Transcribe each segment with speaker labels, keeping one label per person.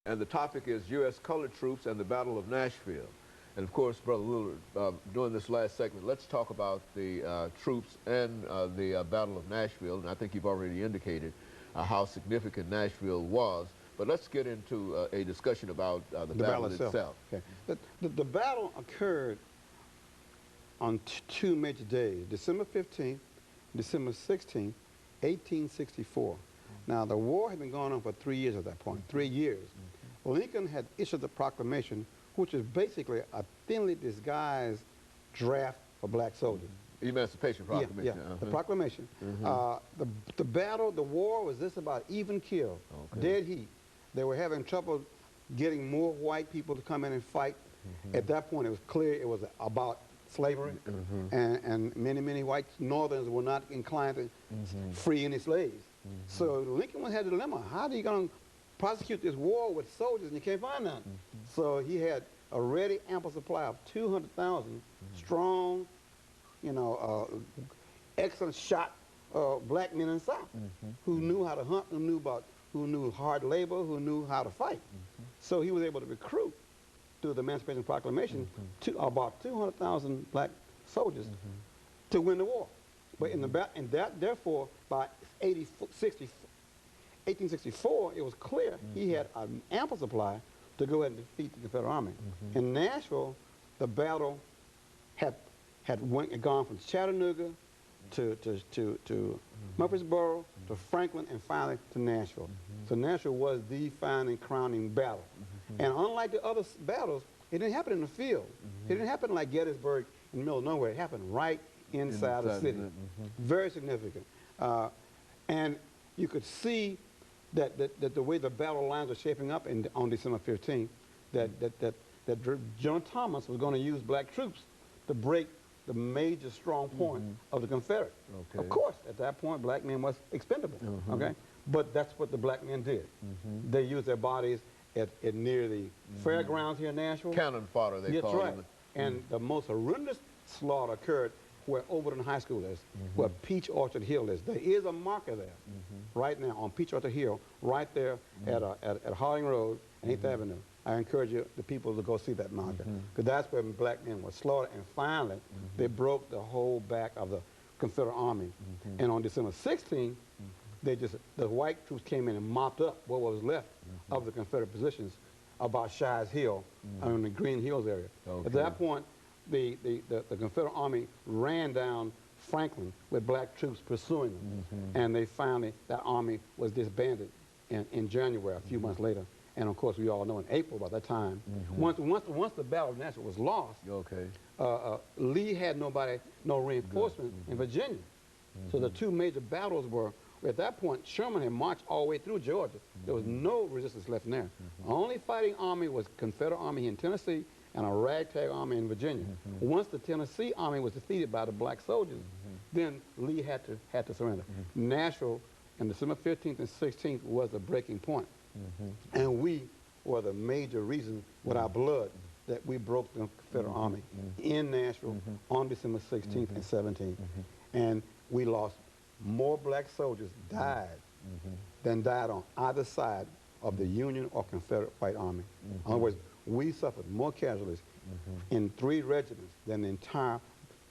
Speaker 1: and the topic is U.S. colored troops and the Battle of Nashville. And of course, Brother Lillard, during this last segment, let's talk about the troops and the Battle of Nashville. And I think you've already indicated how significant Nashville was. But let's get into a discussion about the battle itself.
Speaker 2: Okay. The battle occurred on two major days, December 15th, December 16th, 1864. Now, the war had been going on for 3 years at that point, 3 years. Lincoln had issued the proclamation, which is basically a thinly disguised draft for black soldiers.
Speaker 1: Emancipation Proclamation.
Speaker 2: Yeah, the proclamation. The battle, the war was this about even kill, dead heat. They were having trouble getting more white people to come in and fight. At that point, it was clear it was about slavery, and many white Northerners were not inclined to free any slaves. So Lincoln had a dilemma. How are you going to prosecute this war with soldiers and you can't find none? So he had a ready ample supply of 200,000 strong, you know, excellent shot black men in the South who knew how to hunt, who knew hard labor, who knew how to fight. So he was able to recruit through the Emancipation Proclamation to about 200,000 black soldiers to win the war. But therefore, by 1864, it was clear he had an ample supply to go ahead and defeat the Confederate Army. In Nashville, the battle had gone from Chattanooga to Murfreesboro, to Franklin, and finally to Nashville. So Nashville was the final crowning battle. And unlike the other battles, it didn't happen in the field. It didn't happen like Gettysburg in the middle of nowhere. It happened right inside the city. Very significant. And you could see that the way the battle lines were shaping up on December 15th, that General Thomas was going to use black troops to break the major strong point of the Confederate. Of course, at that point, black men was expendable. But that's what the black men did. They used their bodies at near the fairgrounds here in Nashville.
Speaker 1: Cannon fodder, they call them.
Speaker 2: And the most horrendous slaughter occurred where Overton High School is, where Peach Orchard Hill is. There is a marker there right now on Peach Orchard Hill, right there at Harding Road and 8th Avenue. I encourage the people to go see that marker, because that's where black men were slaughtered. And finally, they broke the whole back of the Confederate Army. And on December 16th, the white troops came in and mopped up what was left of the Confederate positions about Shies Hill, in the Green Hills area. At that point, the Confederate Army ran down Franklin with black troops pursuing them. And they finally, that army was disbanded in January, a few months later. And of course, we all know in April by that time, once the Battle of Nashville was lost, Lee had no reinforcement in Virginia. So the two major battles were, at that point, Sherman had marched all the way through Georgia. There was no resistance left in there. The only fighting army was Confederate Army in Tennessee and a ragtag army in Virginia. Once the Tennessee army was defeated by the black soldiers, then Lee had to surrender. Nashville, on December 15th and 16th, was the breaking point. And we were the major reason with our blood that we broke the Confederate Army in Nashville on December 16th and 17th. And we lost more black soldiers died than died on either side of the Union or Confederate White Army. In other words, we suffered more casualties in 3 regiments than the entire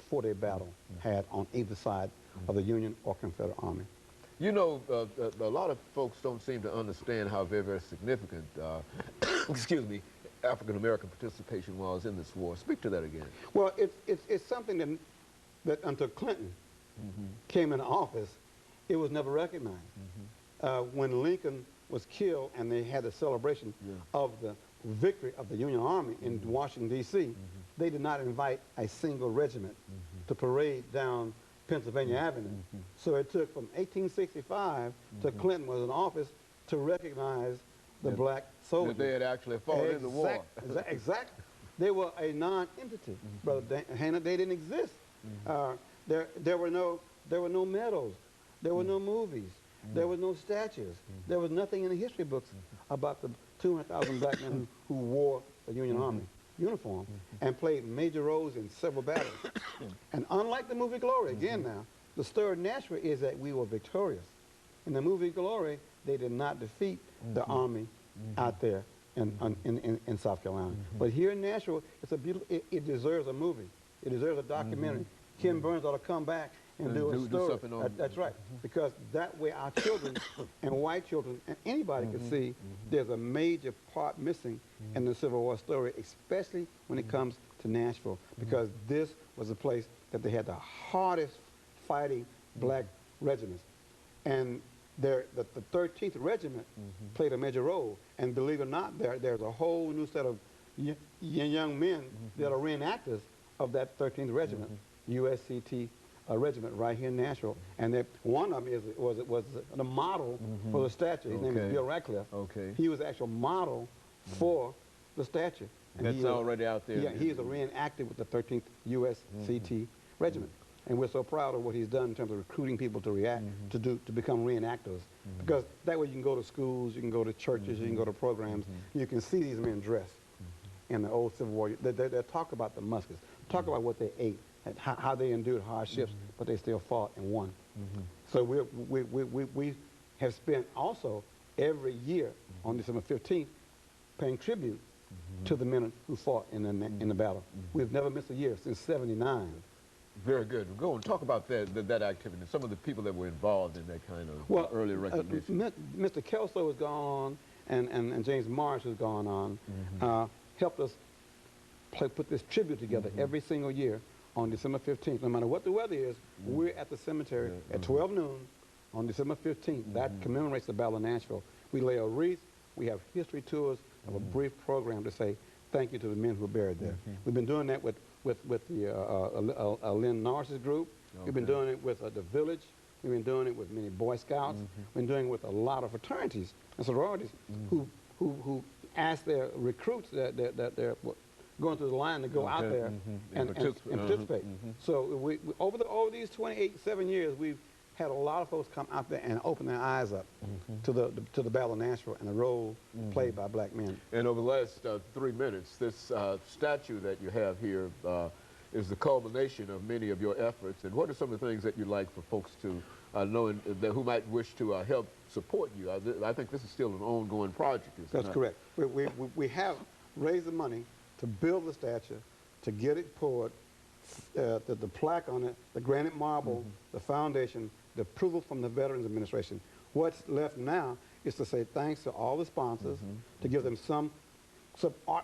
Speaker 2: 4-day battle had on either side of the Union or Confederate Army.
Speaker 1: You know, a lot of folks don't seem to understand how very significant, excuse me, African-American participation was in this war. Speak to that again.
Speaker 2: Well, it's something that until Clinton came into office, it was never recognized. When Lincoln was killed and they had a celebration of the victory of the Union Army in Washington, D.C., they did not invite a single regiment to parade down Pennsylvania Avenue. So it took from 1865 to Clinton was in office to recognize the black soldiers.
Speaker 1: That they had actually fought in the war.
Speaker 2: Exactly. They were a non-entity, Brother Hannah. They didn't exist. There were no medals. There were no movies. There were no statues. There was nothing in the history books about the 200,000 black men who wore the Union Army uniform and played major roles in several battles. And unlike the movie Glory, again now, the story of Nashville is that we were victorious. In the movie Glory, they did not defeat the army out there in South Carolina. But here in Nashville, it's a beautiful, it deserves a movie. It deserves a documentary. Ken Burns ought to come back and do a story.
Speaker 1: Something on
Speaker 2: That's right. Because that way our children and white children and anybody can see there's a major part missing in the Civil War story, especially when it comes to Nashville, because this was a place that they had the hardest fighting black regiments. And the 13th Regiment played a major role. And believe it or not, there's a whole new set of young men that are reenactors of that 13th Regiment, USCT regiment right here in Nashville. And one of them was the model for the statue. His name is Bill Ratcliffe. He was the actual model for the statue. And
Speaker 1: that's already out there.
Speaker 2: Yeah, he is a reenactor with the 13th USCT Regiment. And we're so proud of what he's done in terms of recruiting people to to become reenactors. Because that way you can go to schools, you can go to churches, you can go to programs, you can see these men dressed in the old Civil War. They talk about the muskets, talk about what they ate, and how they endured hardships, but they still fought and won. So we have spent also every year on December 15th paying tribute to the men who fought in the battle. We've never missed a year since '79.
Speaker 1: Very good. Go and talk about that activity and some of the people that were involved in that kind of early recognition.
Speaker 2: Mr. Kelso has gone on, and James Marsh has gone on, helped us put this tribute together every single year on December 15th. No matter what the weather is, we're at the cemetery at 12 noon on December 15th. That commemorates the Battle of Nashville. We lay a wreath. We have history tours of a brief program to say thank you to the men who are buried there. We've been doing that with the Lynn Norris's group. We've been doing it with the Village. We've been doing it with many Boy Scouts. We've been doing it with a lot of fraternities and sororities who ask their recruits that they're going through the line to go out there and participate. So over these 7 years, we've had a lot of folks come out there and open their eyes up to the Battle of Nashville and the role played by black men.
Speaker 1: And over the last 3 minutes, this statue that you have here is the culmination of many of your efforts. And what are some of the things that you'd like for folks to know who might wish to help support you? I think this is still an ongoing project.
Speaker 2: That's correct. We have raised the money to build the statue, to get it poured, the plaque on it, the granite marble, the foundation, the approval from the Veterans Administration. What's left now is to say thanks to all the sponsors, to give them some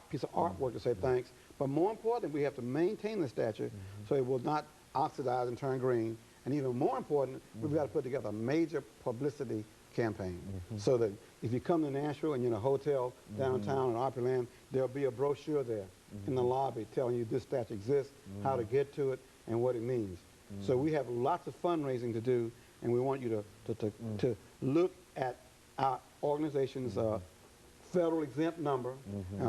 Speaker 2: piece of artwork to say thanks. But more importantly, we have to maintain the statue so it will not oxidize and turn green. And even more important, we've got to put together a major publicity campaign so that if you come to Nashville and you're in a hotel downtown in Opryland, there'll be a brochure there in the lobby telling you this statue exists, how to get to it, and what it means. So we have lots of fundraising to do, and we want you to look at our organization's federal exempt number.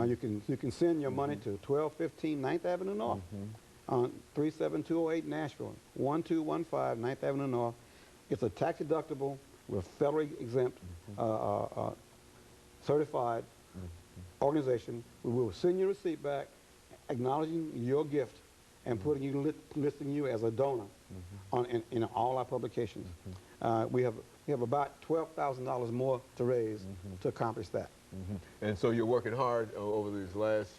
Speaker 2: You can send your money to 1215 9th Avenue North on 37208 Nashville, 1215 9th Avenue North. It's a tax deductible. We're federally exempt, certified organization. We will send you a receipt back, acknowledging your gift, and listing you as a donor in all our publications. We have about $12,000 more to raise to accomplish that.
Speaker 1: And so you're working hard over these last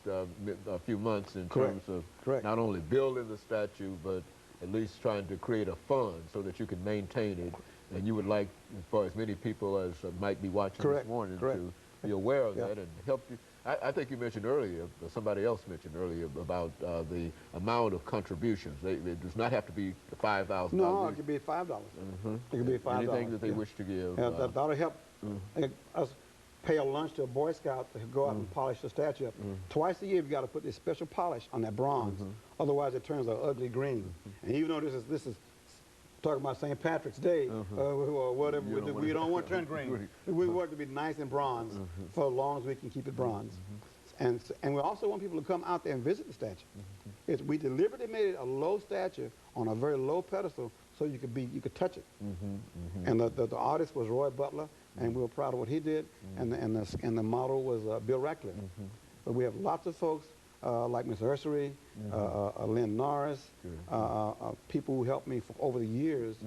Speaker 1: few months in terms of not only building the statue, but at least trying to create a fund so that you can maintain it. And you would like for as many people as might be watching this morning to be aware of that and help you. I think you mentioned earlier, somebody else mentioned earlier about the amount of contributions. It does not have to be the $5,000.
Speaker 2: No, it could be $5. It could be $5.
Speaker 1: Anything that they wish to give.
Speaker 2: That'll help us pay a lunch to a Boy Scout to go out and polish the statue up. Twice a year, you've got to put this special polish on that bronze. Otherwise, it turns an ugly green. And even though this is talking about St. Patrick's Day or whatever, we don't want to turn green. We want it to be nice and bronze for as long as we can keep it bronze. And we also want people to come out there and visit the statue. We deliberately made it a low statue on a very low pedestal so you could touch it. And the artist was Roy Butler, and we were proud of what he did. And the model was Bill Ratcliffe. But we have lots of folks like Ms. Ursery, Lynn Norris, people who helped me over the years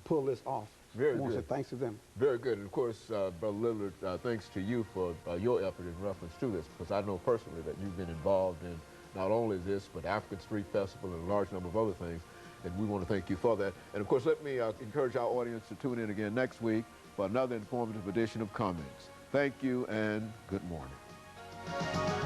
Speaker 2: pull this off.
Speaker 1: Very
Speaker 2: I want to
Speaker 1: good.
Speaker 2: say thanks to them.
Speaker 1: Very good. And of course, Brother Lillard, thanks to you for your effort in reference to this, because I know personally that you've been involved in not only this, but African Street Festival and a large number of other things. And we want to thank you for that. And of course, let me encourage our audience to tune in again next week for another informative edition of Comments. Thank you and good morning.